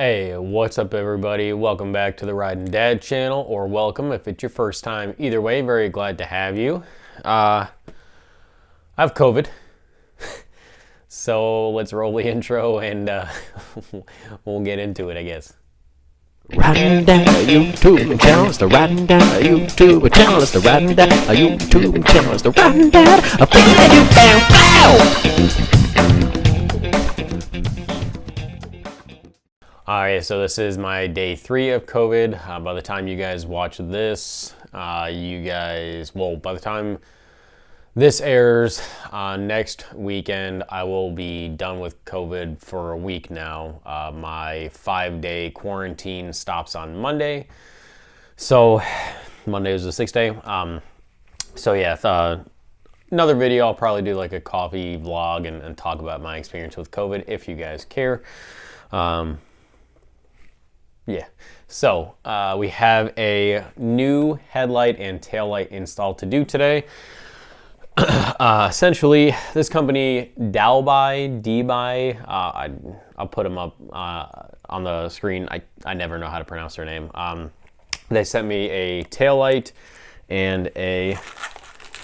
Hey, what's up everybody? Welcome back to the Riding Dad channel, or welcome if it's your first time. Either way, very glad to have you. I have COVID, so let's roll the intro and we'll get into it, I guess. Riding Dad YouTube channel, it's the Riding Dad YouTube channel, it's the Riding Dad YouTube channel, it's the Riding Dad. Alright, so this is my day 3 of COVID. By the time you guys watch this, by the time this airs next weekend, I will be done with COVID for a week now. My 5-day quarantine stops on Monday. So Monday is the 6th day. So yeah, another video, I'll probably do like a coffee vlog and talk about my experience with COVID if you guys care. Yeah, so we have a new headlight and taillight install to do today. Essentially, this company, DEABUY, I'll put them up on the screen. I never know how to pronounce their name. They sent me a taillight and a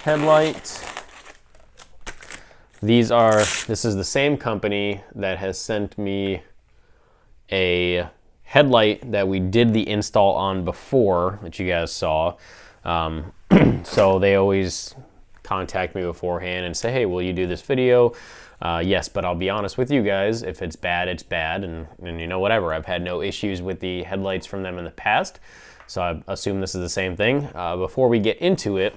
headlight. This is the same company that has sent me a headlight that we did the install on before, that you guys saw. So they always contact me beforehand and say, hey, will you do this video? Yes, but I'll be honest with you guys, if it's bad, it's bad, and you know, whatever. I've had no issues with the headlights from them in the past, so I assume this is the same thing. Before we get into it,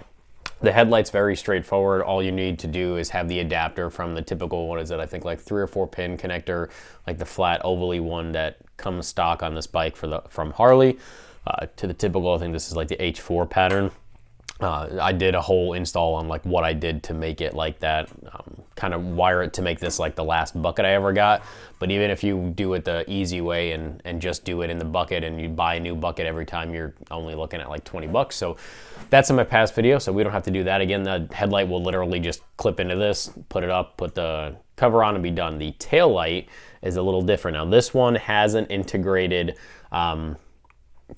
the headlight's very straightforward. All you need to do is have the adapter from the typical, what is it, I think like 3 or 4 pin connector, like the flat ovally one that comes stock on this bike from Harley, to the typical, I think this is like the H4 pattern. I did a whole install on like what I did to make it like that, kind of wire it to make this like the last bucket I ever got. But even if you do it the easy way and just do it in the bucket and you buy a new bucket every time, you're only looking at like 20 bucks. So that's in my past video, so we don't have to do that again. The headlight will literally just clip into this, put it up, put the cover on and be done. The tail light is a little different. Now this one has an integrated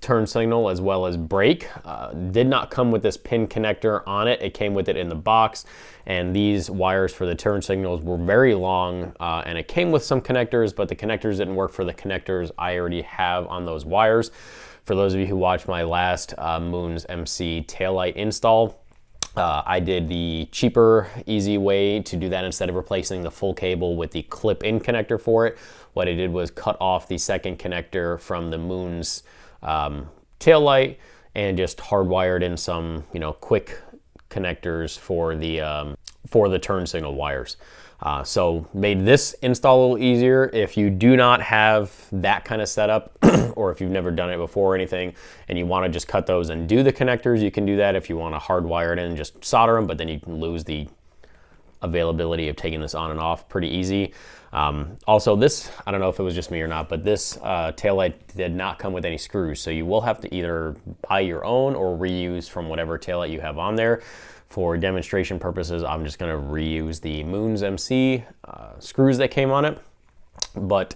turn signal as well as brake. Did not come with this pin connector on it. It came with it in the box, and these wires for the turn signals were very long, and it came with some connectors, but the connectors didn't work for the connectors I already have on those wires. For those of you who watched my last Moons MC taillight install, I did the cheaper, easy way to do that. Instead of replacing the full cable with the clip-in connector for it, what I did was cut off the second connector from the Moons taillight and just hardwired in some, quick connectors for the turn signal wires. So made this install a little easier. If you do not have that kind of setup, or if you've never done it before or anything, and you want to just cut those and do the connectors, you can do that. If you want to hardwire it in, just solder them, but then you can lose the availability of taking this on and off pretty easy. Also this, I don't know if it was just me or not, but this taillight did not come with any screws. So you will have to either buy your own or reuse from whatever taillight you have on there. For demonstration purposes, I'm just gonna reuse the Moons MC screws that came on it. But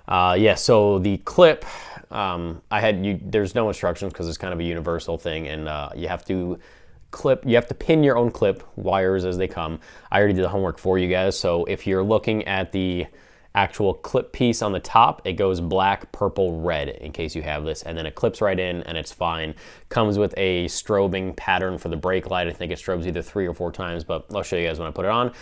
yeah, so the clip, there's no instructions because it's kind of a universal thing, and you have to pin your own clip wires as they come. I already did the homework for you guys, so if you're looking at the actual clip piece on the top, it goes black, purple, red in case you have this, and then it clips right in and it's fine. Comes with a strobing pattern for the brake light. I think it strobes either 3 or 4 times, but I'll show you guys when I put it on.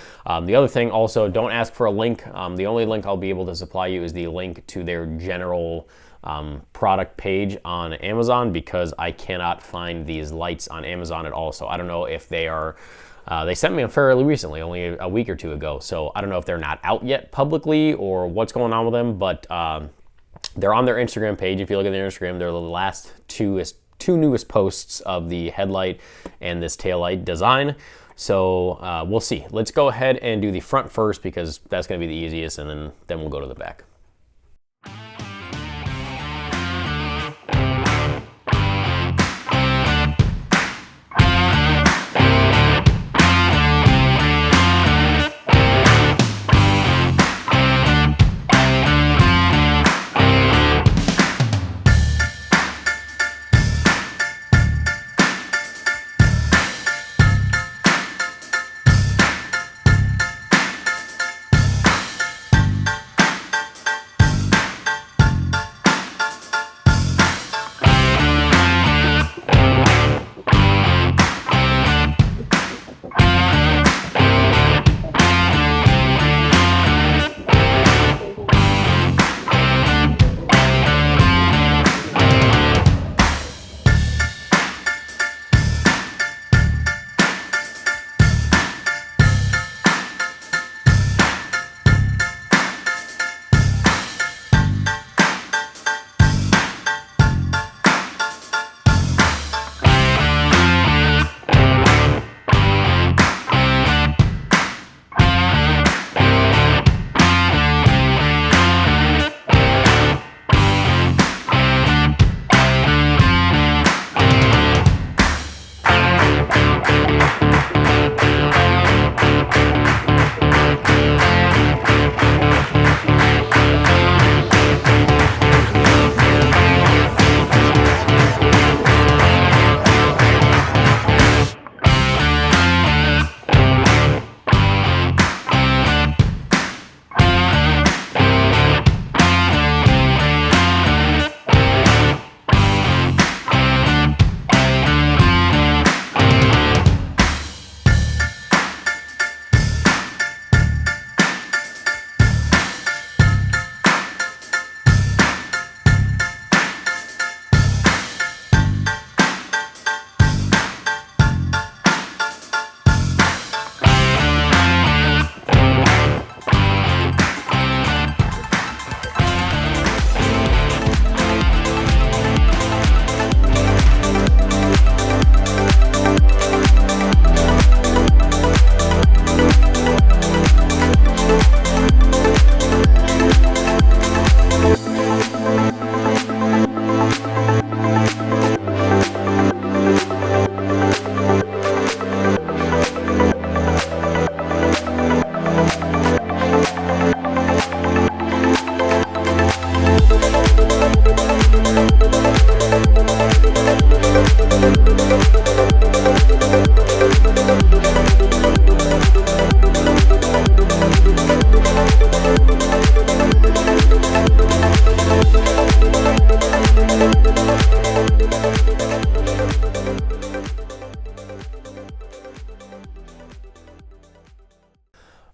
The other thing also, don't ask for a link. The only link I'll be able to supply you is the link to their general product page on Amazon, because I cannot find these lights on Amazon at all. So I don't know if they are, they sent me them fairly recently, only a week or 2 ago. So I don't know if they're not out yet publicly or what's going on with them, but they're on their Instagram page. If you look at their Instagram, they're the last two newest posts of the headlight and this taillight design. So we'll see. Let's go ahead and do the front first, because that's going to be the easiest, and then we'll go to the back.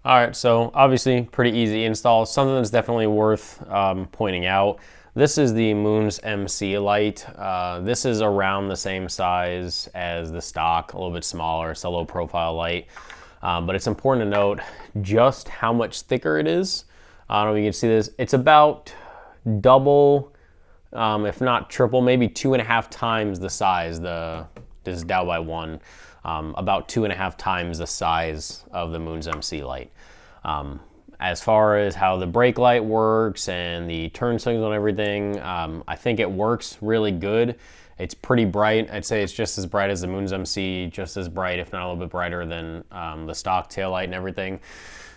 All right, so obviously pretty easy install. Something that's definitely worth pointing out. This is the Moons MC light. This is around the same size as the stock, a little bit smaller. It's a low profile light, but it's important to note just how much thicker it is. I don't know if you can see this. It's about double, if not triple, maybe 2.5 times the size. This is DEABUY 1. About 2.5 times the size of the Moons MC light. As far as how the brake light works and the turn signal and everything, I think it works really good. It's pretty bright. I'd say it's just as bright as the Moons MC, just as bright, if not a little bit brighter than the stock tail light and everything.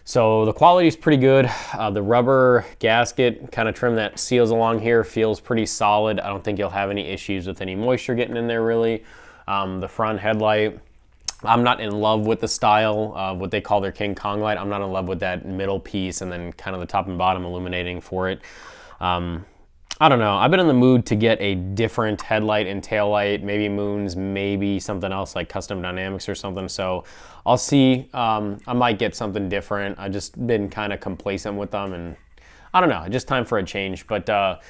So the quality is pretty good. The rubber gasket kind of trim that seals along here feels pretty solid. I don't think you'll have any issues with any moisture getting in there really. The front headlight, I'm not in love with the style of what they call their King Kong light. I'm not in love with that middle piece and then kind of the top and bottom illuminating for it. I don't know. I've been in the mood to get a different headlight and tail light, maybe Moons, maybe something else like Custom Dynamics or something. So I'll see. I might get something different. I've just been kind of complacent with them, and I don't know. Just time for a change. But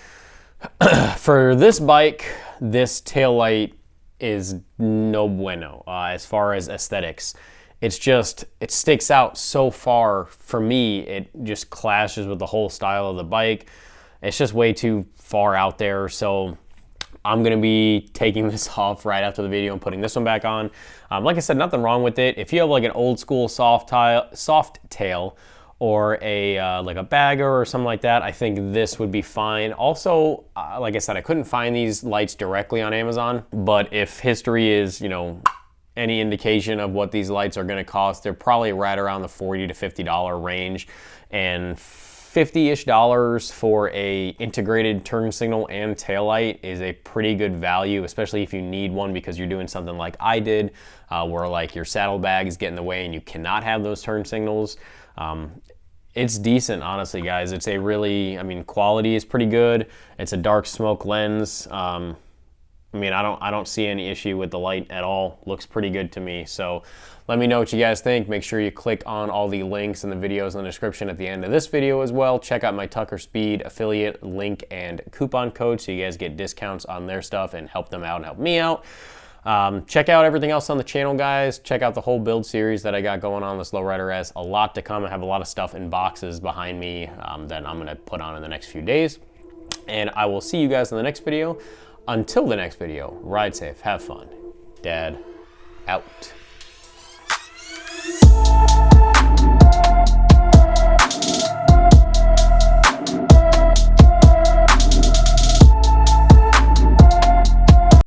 for this bike, this tail light is no bueno as far as aesthetics. It's just, it sticks out so far. For me, it just clashes with the whole style of the bike. It's just way too far out there. So I'm gonna be taking this off right after the video and putting this one back on. Like I said, nothing wrong with it. If you have like an old school soft tail or a like a bagger or something like that, I think this would be fine. Also, like I said, I couldn't find these lights directly on Amazon, but if history is, you know, any indication of what these lights are gonna cost, they're probably right around the $40 to $50 range, and $50-ish for a integrated turn signal and tail light is a pretty good value, especially if you need one because you're doing something like I did, where like your saddlebags get in the way and you cannot have those turn signals. It's decent, honestly, guys. It's a really, I mean, quality is pretty good. It's a dark smoke lens. I mean, I don't see any issue with the light at all. Looks pretty good to me. So let me know what you guys think. Make sure you click on all the links in the videos in the description at the end of this video as well. Check out my Tucker Speed affiliate link and coupon code so you guys get discounts on their stuff and help them out and help me out. Check out everything else on the channel, guys. Check out the whole build series that I got going on this Lowrider S. A lot to come. I have a lot of stuff in boxes behind me that I'm going to put on in the next few days. And I will see you guys in the next video. Until the next video, ride safe, have fun. Dad, out.